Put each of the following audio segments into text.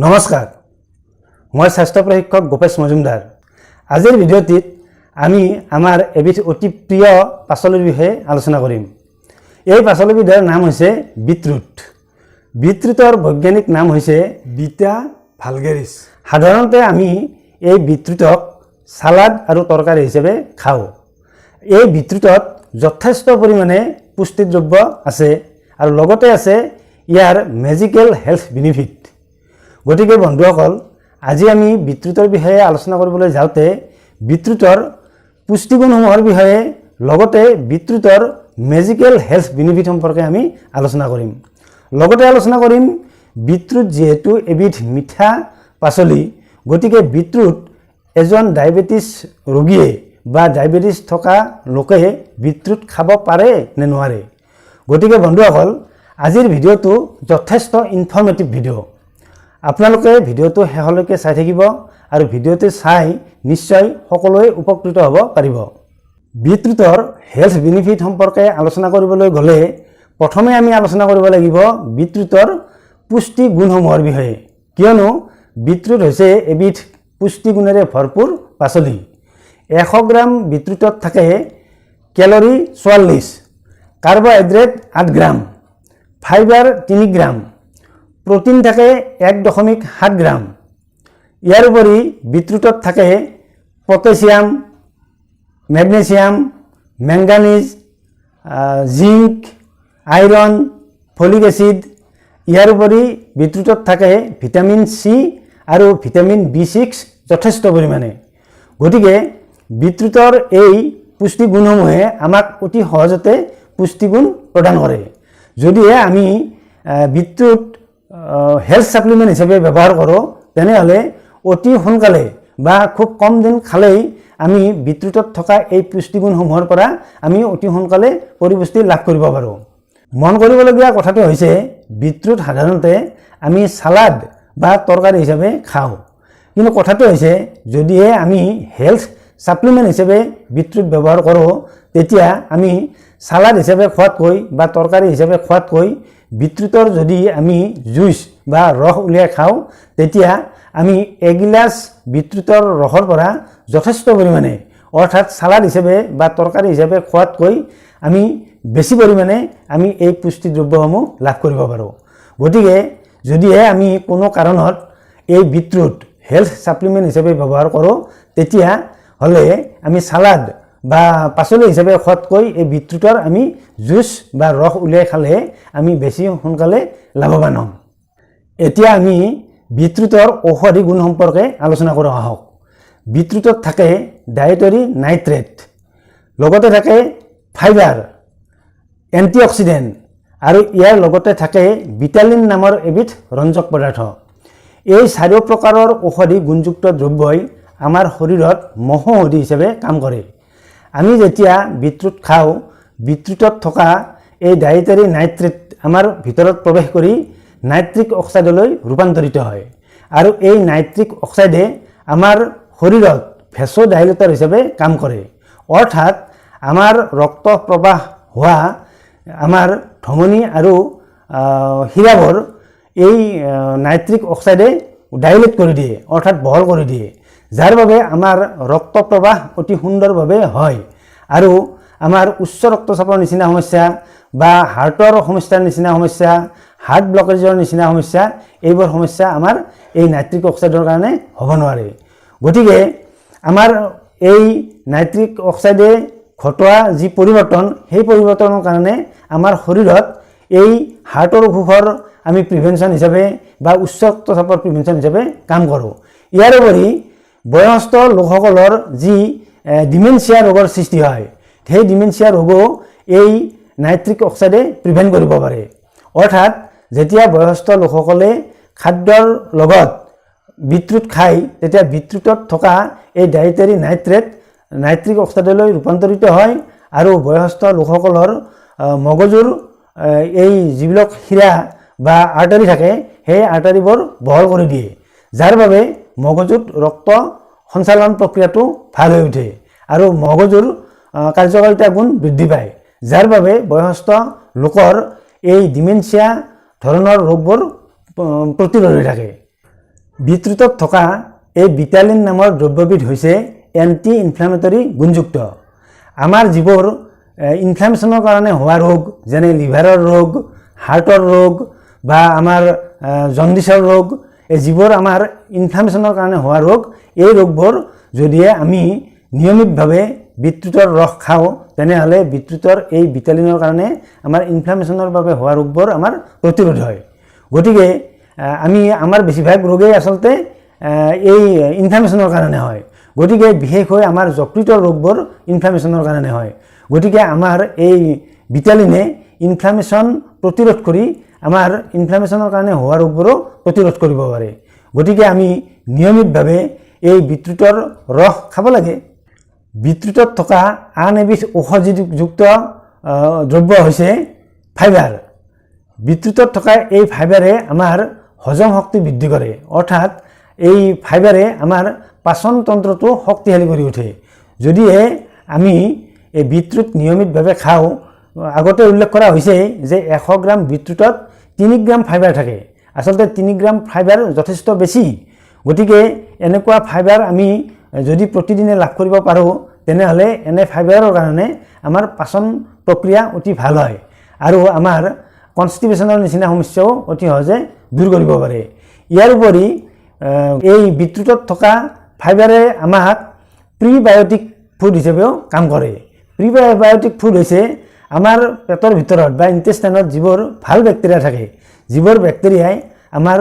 নমস্কাৰ, মই স্বাস্থ্য প্ৰশিক্ষক গোপেশ মজুমদাৰ। আজিৰ ভিডিঅ'টিত আমি আমাৰ এবিধ অতি প্ৰিয় পাচলিৰ বিষয়ে আলোচনা কৰিম। এই পাচলিবিধৰ নাম হৈছে বিটৰুট। বিটৰুটৰ বৈজ্ঞানিক নাম হৈছে বিটা ভালগেৰিছ। সাধাৰণতে আমি এই বিটৰুটক সালাড আৰু তৰকাৰী হিচাপে খাওঁ। এই বিটৰুটত যথেষ্ট পৰিমাণে পুষ্টিদ্ৰব্য আছে আৰু লগতে আছে ইয়াৰ মেজিকেল হেল্থ বেনিফিট। গতিকে বন্ধুসকল, আজি আমি বিটৰুটৰ বিষয়ে আলোচনা কৰিবলৈ যাওঁতে বিটৰুটৰ পুষ্টিগুণসমূহৰ বিষয়ে লগতে বিটৰুটৰ মেজিকেল হেল্থ বেনিফিট সম্পৰ্কে আমি আলোচনা কৰিম। লগতে আলোচনা কৰিম বিটৰুট যিহেতু এবিধ মিঠা পাচলি, গতিকে বিটৰুট এজন ডায়েবেটিছ ৰোগীয়ে বা ডায়েবেটিছ থকা লোকে বিটৰুট খাব পাৰে নে নোৱাৰে। গতিকে বন্ধুসকল, আজিৰ ভিডিঅ'টো যথেষ্ট ইনফৰ্মেটিভ ভিডিঅ'। আপোনালোকে ভিডিঅ'টো শেষলৈকে চাই থাকিব আৰু ভিডিঅ'টো চাই নিশ্চয় সকলোৱে উপকৃত হ'ব পাৰিব। বিটৰুটৰ হেল্থ বেনিফিট সম্পৰ্কে আলোচনা কৰিবলৈ গ'লে প্ৰথমে আমি আলোচনা কৰিব লাগিব বিটৰুটৰ পুষ্টি গুণসমূহৰ বিষয়ে, কিয়নো বিটৰুট হৈছে এবিধ পুষ্টিগুণেৰে ভৰপূৰ পাচলি। 100 গ্ৰাম বিটৰুটত থাকে calorie 44, carbohydrate 8 gram, fibre 3 gram, protein থাকে 1.7 গ্ৰাম। ইয়াৰ উপৰি বিটৰুটত থাকে potassium, magnesium, manganese, zinc, iron, folic acid. ইয়াৰ উপৰি বিটৰুটত থাকে ভিটামিন চি আৰু ভিটামিন B6 যথেষ্ট পৰিমাণে। গতিকে বিটৰুটৰ এই পুষ্টিগুণসমূহে আমাক অতি সহজতে পুষ্টিগুণ প্ৰদান কৰে। যদিহে আমি বিটৰুট হেল্থ সাপ্লিমেণ্ট হিচাপে ব্যৱহাৰ কৰোঁ, তেনেহ'লে অতি সোনকালে বা খুব কম দিন খালেই আমি বিটৰুটত থকা এই পুষ্টিগুণসমূহৰ পৰা আমি অতি সোনকালে পৰিপুষ্টি লাভ কৰিব পাৰোঁ। মন কৰিবলগীয়া কথাটো হৈছে বিটৰুট সাধাৰণতে আমি সালাড বা তৰকাৰী হিচাপে খাওঁ, কিন্তু কথাটো হৈছে যদিহে আমি হেল্থ সাপ্লিমেণ্ট হিচাপে বিটৰুট ব্যৱহাৰ কৰোঁ, তেতিয়া আমি সালাড হিচাপে খোৱাতকৈ বা তৰকাৰী হিচাপে খোৱাতকৈ বিটৰুটৰ যদি আমি জুইচ বা ৰস উলিয়াই খাওঁ, তেতিয়া আমি এগিলাচ বিটৰুটৰ ৰসৰ পৰা যথেষ্ট পৰিমাণে, অৰ্থাৎ সালাড হিচাপে বা তৰকাৰী হিচাপে খোৱাতকৈ আমি বেছি পৰিমাণে আমি এই পুষ্টিদ্ৰব্যসমূহ লাভ কৰিব পাৰোঁ। গতিকে যদিহে আমি কোনো কাৰণত এই বিটৰুট হেল্থ সাপ্লিমেণ্ট হিচাপে ব্যৱহাৰ কৰোঁ, তেতিয়া হ'লে আমি সালাড বা পাচলি হিচাপে খোৱাতকৈ এই বিটৰুটৰ আমি জুচ বা ৰস উলিয়াই খালে আমি বেছি সোনকালে লাভৱান হ'ম। এতিয়া আমি বিটৰুটৰ ঔষধি গুণ সম্পৰ্কে আলোচনা কৰোঁ আহক। বিটৰুটত থাকে ডায়েটৰী নাইট্ৰেট, লগতে থাকে ফাইবাৰ, এণ্টিঅক্সিডেণ্ট আৰু ইয়াৰ লগতে থাকে বিটালিন নামৰ এবিধ ৰঞ্জক পদাৰ্থ। এই 4 প্ৰকাৰৰ ঔষধি গুণযুক্ত দ্ৰব্যই আমাৰ শৰীৰত মহৌষধি হিচাপে কাম কৰে। আমি যেতিয়া বিটৰুট খাওঁ, বিটৰুটত থকা এই ডায়েটৰী নাইট্ৰেট আমাৰ ভিতৰত প্ৰৱেশ কৰি নাইট্ৰিক অক্সাইডলৈ ৰূপান্তৰিত হয় আৰু এই নাইট্ৰিক অক্সাইডে আমাৰ শৰীৰত ভেছ'ডাইলেটৰ হিচাপে কাম কৰে। অৰ্থাৎ আমাৰ ৰক্ত প্ৰবাহ হোৱা আমাৰ ধমনী আৰু শিৰাবোৰ এই নাইট্ৰিক অক্সাইডে ডাইলেট কৰি দিয়ে, অৰ্থাৎ বহল কৰি দিয়ে, যাৰ বাবে আমাৰ ৰক্ত প্ৰবাহ অতি সুন্দৰভাৱে হয় আৰু আমাৰ উচ্চ ৰক্তচাপৰ নিচিনা সমস্যা বা হাৰ্টৰ সমস্যাৰ নিচিনা সমস্যা, হাৰ্ট ব্লকেজৰ নিচিনা সমস্যা, এইবোৰ সমস্যা আমাৰ এই নাইট্ৰিক অক্সাইডৰ কাৰণে হ'ব নোৱাৰে। গতিকে আমাৰ এই নাইট্ৰিক অক্সাইডে ঘটোৱা যি পৰিৱৰ্তন, সেই পৰিৱৰ্তনৰ কাৰণে আমাৰ শৰীৰত এই হাৰ্টৰ অসুখৰ আমি প্ৰিভেনশ্যন হিচাপে বা উচ্চ ৰক্তচাপৰ প্ৰিভেনশ্যন হিচাপে কাম কৰোঁ। ইয়াৰ উপৰি বয়সস্থ লোকসকলৰ যি ডিমেনচিয়া ৰোগৰ সৃষ্টি হয়, সেই ডিমেনচিয়া ৰোগো এই নাইট্ৰিক অক্সাইডে প্ৰিভেণ্ট কৰিব পাৰে। অৰ্থাৎ যেতিয়া বয়সস্থ লোকসকলে খাদ্যৰ লগত বিটৰুট খায়, তেতিয়া বিটৰুটত থকা এই ডায়েটৰী নাইট্ৰেট নাইট্ৰিক অক্সাইডলৈ ৰূপান্তৰিত হয় আৰু বয়সস্থ লোকসকলৰ মগজুৰ এই যিবিলাক শিৰা বা আৰ্টাৰী থাকে, সেই আৰ্টাৰীবোৰ বহল কৰি দিয়ে, যাৰ বাবে মগজুত ৰক্ত সঞ্চালন প্ৰক্ৰিয়াটো ভাল হৈ উঠে আৰু মগজুৰ কাৰ্যকাৰিতা গুণ বৃদ্ধি পায়, যাৰ বাবে বয়সস্থ লোকৰ এই ডিমেনচিয়া ধৰণৰ ৰোগবোৰ প্ৰতিৰোধ হৈ থাকে। বিটৰুটত থকা এই বিটালিন নামৰ দ্ৰব্যবিধ হৈছে এণ্টি ইনফ্লেমেটৰী গুণযুক্ত। আমাৰ যিবোৰ ইনফ্লেমেশ্যনৰ কাৰণে হোৱা ৰোগ যেনে লিভাৰৰ ৰোগ, হাৰ্টৰ ৰোগ বা আমাৰ জণ্ডিছৰ ৰোগ, এই যিবোৰ আমাৰ ইনফ্লেমেশ্যনৰ কাৰণে হোৱা ৰোগ, এই ৰোগবোৰ যদিহে আমি নিয়মিতভাৱে বিটৰুটৰ ৰস খাওঁ তেনেহ'লে বিটৰুটৰ এই বিটালিনৰ কাৰণে আমাৰ ইনফ্লেমেশ্যনৰ বাবে হোৱা ৰোগবোৰ আমাৰ প্ৰতিৰোধ হয়। গতিকে আমাৰ বেছিভাগ ৰোগেই আচলতে এই ইনফ্লেমেশ্যনৰ কাৰণে হয়। গতিকে বিশেষকৈ আমাৰ যকৃতৰ ৰোগবোৰ ইনফ্লেমেশ্যনৰ কাৰণে হয়। গতিকে আমাৰ এই বিটালিনে ইনফ্লেমেশ্যন প্ৰতিৰোধ কৰি আমাৰ ইনফ্লেমেশ্যনৰ কাৰণে হোৱা ৰোগবোৰো প্ৰতিৰোধ কৰিব পাৰে। গতিকে আমি নিয়মিতভাৱে এই বিটৰুটৰ ৰস খাব লাগে। বিটৰুটত থকা আন এবিধ ঔষধিযুক্ত দ্ৰব্য হৈছে ফাইবাৰ। বিটৰুটত থকা এই ফাইবাৰে আমাৰ হজম শক্তি বৃদ্ধি কৰে, অৰ্থাৎ এই ফাইবাৰে আমাৰ পাচন তন্ত্ৰটো শক্তিশালী কৰি উঠে। যদিহে আমি এই বিটৰুট নিয়মিতভাৱে খাওঁ, আগতে উল্লেখ কৰা হৈছে যে 100 গ্ৰাম বিটৰুটত 3 গ্ৰাম ফাইবাৰ থাকে। আচলতে 3 গ্ৰাম ফাইবাৰ যথেষ্ট বেছি। গতিকে এনেকুৱা ফাইবাৰ আমি যদি প্ৰতিদিনে লাভ কৰিব পাৰোঁ তেনেহ'লে এনে ফাইবাৰৰ কাৰণে আমাৰ পাচন প্ৰক্ৰিয়া অতি ভাল হয় আৰু আমাৰ কনষ্টিপেশ্যনৰ নিচিনা সমস্যাও অতি সহজে দূৰ কৰিব পাৰে। ইয়াৰ উপৰি এই বিটৰুটত থকা ফাইবাৰে আমাক প্ৰিবায়'টিক ফুড হিচাপেও কাম কৰে। প্ৰিবায়'টিক ফুড হৈছে আমাৰ পেটৰ ভিতৰত বা ইণ্টেষ্টাইনত যিবোৰ ভাল বেক্টেৰিয়া থাকে, যিবোৰ বেক্টেৰিয়াই আমাৰ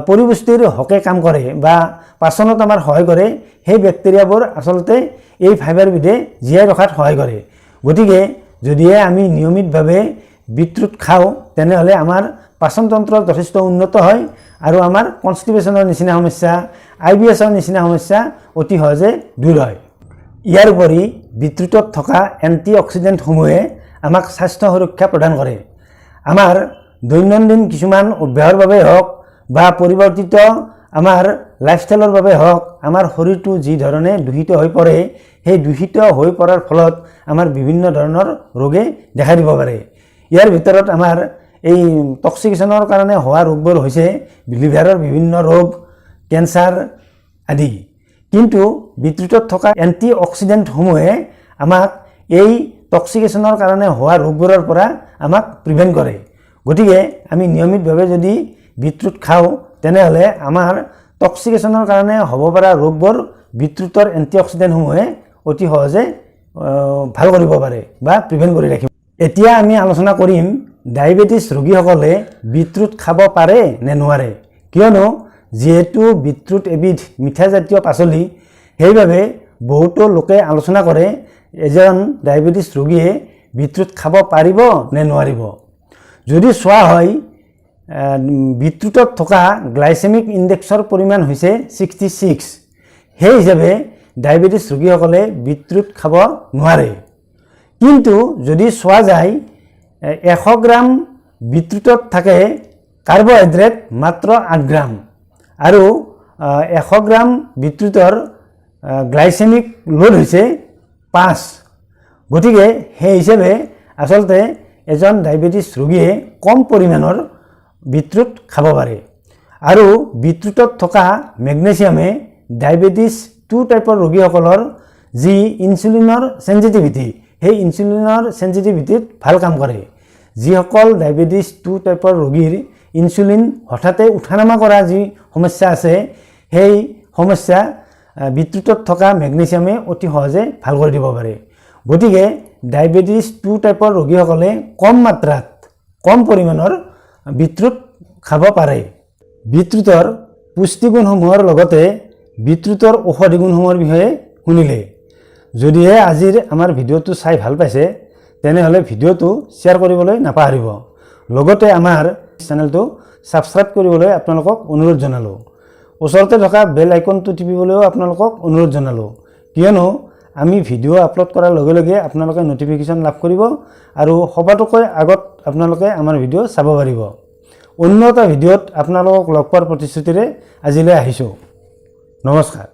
পৰিপুষ্টিৰ হকে কাম কৰে বা পাচনত আমাৰ সহায় কৰে, সেই বেক্টেৰিয়াবোৰ আচলতে এই ফাইবাৰবিধে জীয়াই ৰখাত সহায় কৰে। গতিকে যদিহে আমি নিয়মিতভাৱে বিটৰুট খাওঁ তেনেহ'লে আমাৰ পাচনতন্ত্ৰ যথেষ্ট উন্নত হয় আৰু আমাৰ কনষ্টিপেশ্যনৰ নিচিনা সমস্যা, IBSৰ নিচিনা সমস্যা অতি সহজে দূৰ হয়। ইয়াৰ উপৰি বিটৰুটত থকা এণ্টি অক্সিডেণ্টসমূহে আমাক স্বাস্থ্য সুৰক্ষা প্ৰদান কৰে। আমাৰ দৈনন্দিন কিছুমান অভ্যাসৰ বাবে হওক বা পৰিৱৰ্তিত আমাৰ লাইফষ্টাইলৰ বাবে হওক, আমাৰ শৰীৰটো যি ধৰণে দূষিত হৈ পৰে, সেই দূষিত হৈ পৰাৰ ফলত আমাৰ বিভিন্ন ধৰণৰ ৰোগে দেখা দিব পাৰে। ইয়াৰ ভিতৰত আমাৰ এই টক্সিকেশ্যনৰ কাৰণে হোৱা ৰোগবোৰ হৈছে লিভাৰৰ বিভিন্ন ৰোগ, কেঞ্চাৰ আদি। কিন্তু বিটৰুটত থকা এণ্টি অক্সিডেণ্টসমূহে আমাক এই টক্সিকেশ্যনৰ কাৰণে হোৱা ৰোগবোৰৰ পৰা আমাক প্ৰিভেণ্ট কৰে। গতিকে আমি নিয়মিতভাৱে যদি বিটৰুট খাওঁ তেনেহ'লে আমাৰ টক্সিকেশ্যনৰ কাৰণে হ'ব পৰা ৰোগবোৰ বিটৰুটৰ এণ্টি অক্সিডেণ্টসমূহে অতি সহজে ভাল কৰিব পাৰে বা প্ৰিভেণ্ট কৰি ৰাখিব। এতিয়া আমি আলোচনা কৰিম ডায়েবেটিছ ৰোগীসকলে বিটৰুট খাব পাৰে নে নোৱাৰে। কিয়নো যিহেতু বিটৰুট এবিধ মিঠাজাতীয় পাচলি, সেইবাবে বহুতো লোকে আলোচনা কৰে এজন ডায়েবেটিছ ৰোগীয়ে বিটৰুট খাব পাৰিব নে নোৱাৰিব। যদি চোৱা হয়, বিটৰুটত থকা গ্লাইচেমিক ইণ্ডেক্সৰ পৰিমাণ হৈছে 66। সেই হিচাপে ডায়েবেটিছ ৰোগীসকলে বিটৰুট খাব নোৱাৰে। কিন্তু যদি চোৱা যায় 100 গ্ৰাম বিটৰুটত থাকে কাৰ্বহাইড্ৰেট মাত্ৰ 8 গ্ৰাম আৰু 100 গ্ৰাম বিটৰুটৰ গ্লাইচেমিক লোড হৈছে 5। গতিকে সেই হিচাপে আচলতে এজন ডায়েবেটিছ ৰোগীয়ে কম পৰিমাণৰ বিটৰুট খাব পাৰে। আৰু বিটৰুটত থকা মেগনেছিয়ামে ডায়েবেটিছ 2 টাইপৰ ৰোগীসকলৰ যি ইনচুলিনৰ চেনজিটিভিটি, সেই ইনচুলিনৰ চেনজিটিভিটিত ভাল কাম কৰে। যিসকল ডায়েবেটিছ 2 টাইপৰ ৰোগীৰ ইনচুলিন হঠাতে উঠানামা কৰা যি সমস্যা আছে, সেই সমস্যা বিটৰুটত থকা মেগনেছিয়ামে অতি সহজে ভাল কৰি দিব পাৰে। গতিকে ডায়েবেটিছ 2 টাইপৰ ৰোগীসকলে কম মাত্ৰাত, কম পৰিমাণৰ বিটৰুট খাব পাৰে। বিটৰুটৰ পুষ্টিগুণসমূহৰ লগতে বিটৰুটৰ ঔষধি গুণসমূহৰ বিষয়ে শুনিলে। যদিহে আজিৰ আমাৰ ভিডিঅ'টো চাই ভাল পাইছে তেনেহ'লে ভিডিঅ'টো শ্বেয়াৰ কৰিবলৈ নাপাহৰিব। লগতে আমাৰ চেনেলটো ছাবস্ক্ৰাইব কৰিবলৈ আপোনালোকক অনুৰোধ জনালোঁ। ওচৰতে থকা বেল আইকনটো টিপিবলৈও আপোনালোকক অনুৰোধ জনালোঁ, কিয়নো আমি ভিডিঅ' আপলোড কৰাৰ লগে লগে আপোনালোকে নটিফিকেশ্যন লাভ কৰিব আৰু সবাতোকৈ আগত আপোনালোকে আমাৰ ভিডিঅ' চাব পাৰিব। অন্য এটা ভিডিঅ'ত আপোনালোকক লগ পোৱাৰ প্ৰতিশ্ৰুতিৰে আজিলৈ আহিছোঁ। নমস্কাৰ।